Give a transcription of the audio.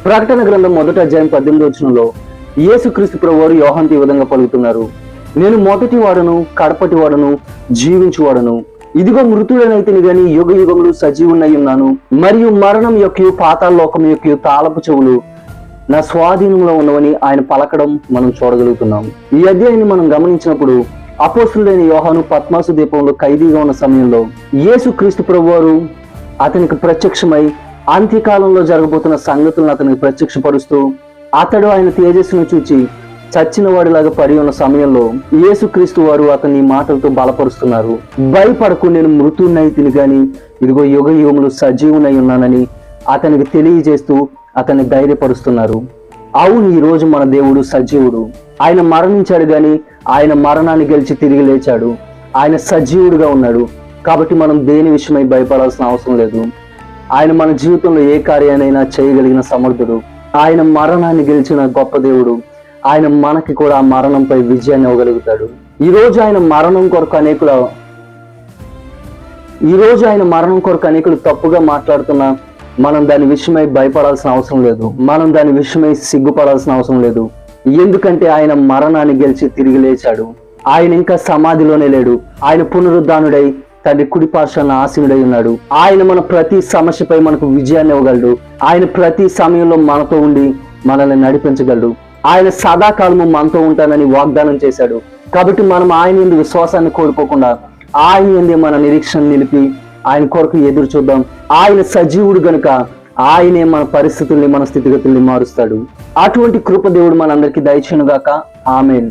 ప్రకటన గ్రంథం 1వ అధ్యాయం 18వ వచనంలో యేసుక్రీస్తు ప్రభువారు యోహానుతో ఈ విధంగా పలుకుతున్నారు, నేను మొదటి వాడను, కడపటి వాడను, జీవించువాడను. ఇదిగో మృతుడనైతిని గాని యుగ యుగములు సజీవునై ఉన్నాను, మరియు మరణం యొక్క పాతాళ లోకం యొక్క తాళపు చెవులు నా స్వాధీనంలో ఉన్నవని ఆయన పలకడం మనం చూడగలుగుతున్నాం. ఈ అధ్యాయాన్ని మనం గమనించినప్పుడు అపోస్తులైన యోహాను పద్మాసు దీపంలో ఖైదీగా ఉన్న సమయంలో యేసుక్రీస్తు ప్రభువారు అతనికి ప్రత్యక్షమై అంత్యకాలంలో జరగబోతున్న సంగతులను అతనికి ప్రత్యక్షపరుస్తూ అతడు ఆయన తేజస్సును చూచి చచ్చిన వాడిలాగా పడి ఉన్న సమయంలో యేసుక్రీస్తు వారు అతన్ని మాటలతో బలపరుస్తున్నారు. భయపడకు, నేను మృతున్నైతిని గాని ఇదిగో యుగ యుగములు సజీవునై ఉన్నానని అతనికి తెలియజేస్తూ అతన్ని ధైర్యపరుస్తున్నారు. అవును, ఈ రోజు మన దేవుడు సజీవుడు. ఆయన మరణించాడు గాని ఆయన మరణాన్ని గెలిచి తిరిగి లేచాడు. ఆయన సజీవుడుగా ఉన్నాడు. కాబట్టి మనం దేని విషయమై భయపడాల్సిన అవసరం లేదు. ఆయన మన జీవితంలో ఏ కార్యాన్నైనా చేయగలిగిన సమర్థుడు. ఆయన మరణాన్ని గెలిచిన గొప్ప దేవుడు. ఆయన మనకి కూడా ఆ మరణంపై విజయాన్ని ఇవ్వగలుగుతాడు. ఈ రోజు ఆయన మరణం కొరకు అనేకులు తప్పుగా మాట్లాడుతున్నా మనం దాని విషయమై భయపడాల్సిన అవసరం లేదు. మనం దాని విషయమై సిగ్గుపడాల్సిన అవసరం లేదు. ఎందుకంటే ఆయన మరణాన్ని గెలిచి తిరిగి లేచాడు. ఆయన ఇంకా సమాధిలోనే లేడు. ఆయన పునరుద్ధానుడై తండ్రి కుడి పార్శ్వాన ఆసీనుడై ఉన్నాడు. ఆయన మన ప్రతి సమస్యపై మనకు విజయాన్ని ఇవ్వగలడు. ఆయన ప్రతి సమయంలో మనతో ఉండి మనల్ని నడిపించగలడు. ఆయన సదాకాలము మనతో ఉంటానని వాగ్దానం చేశాడు. కాబట్టి మనం ఆయన యందు విశ్వాసాన్ని కోల్పోకుండా ఆయన యందే మన నిరీక్షణ నిలిపి ఆయన కొరకు ఎదురు చూద్దాం. ఆయన సజీవుడు గనుక ఆయనే మన పరిస్థితుల్ని, మన స్థితిగతుల్ని మారుస్తాడు. అటువంటి కృప దేవుడు మనందరికీ దయచేయును గాక. ఆమేన్.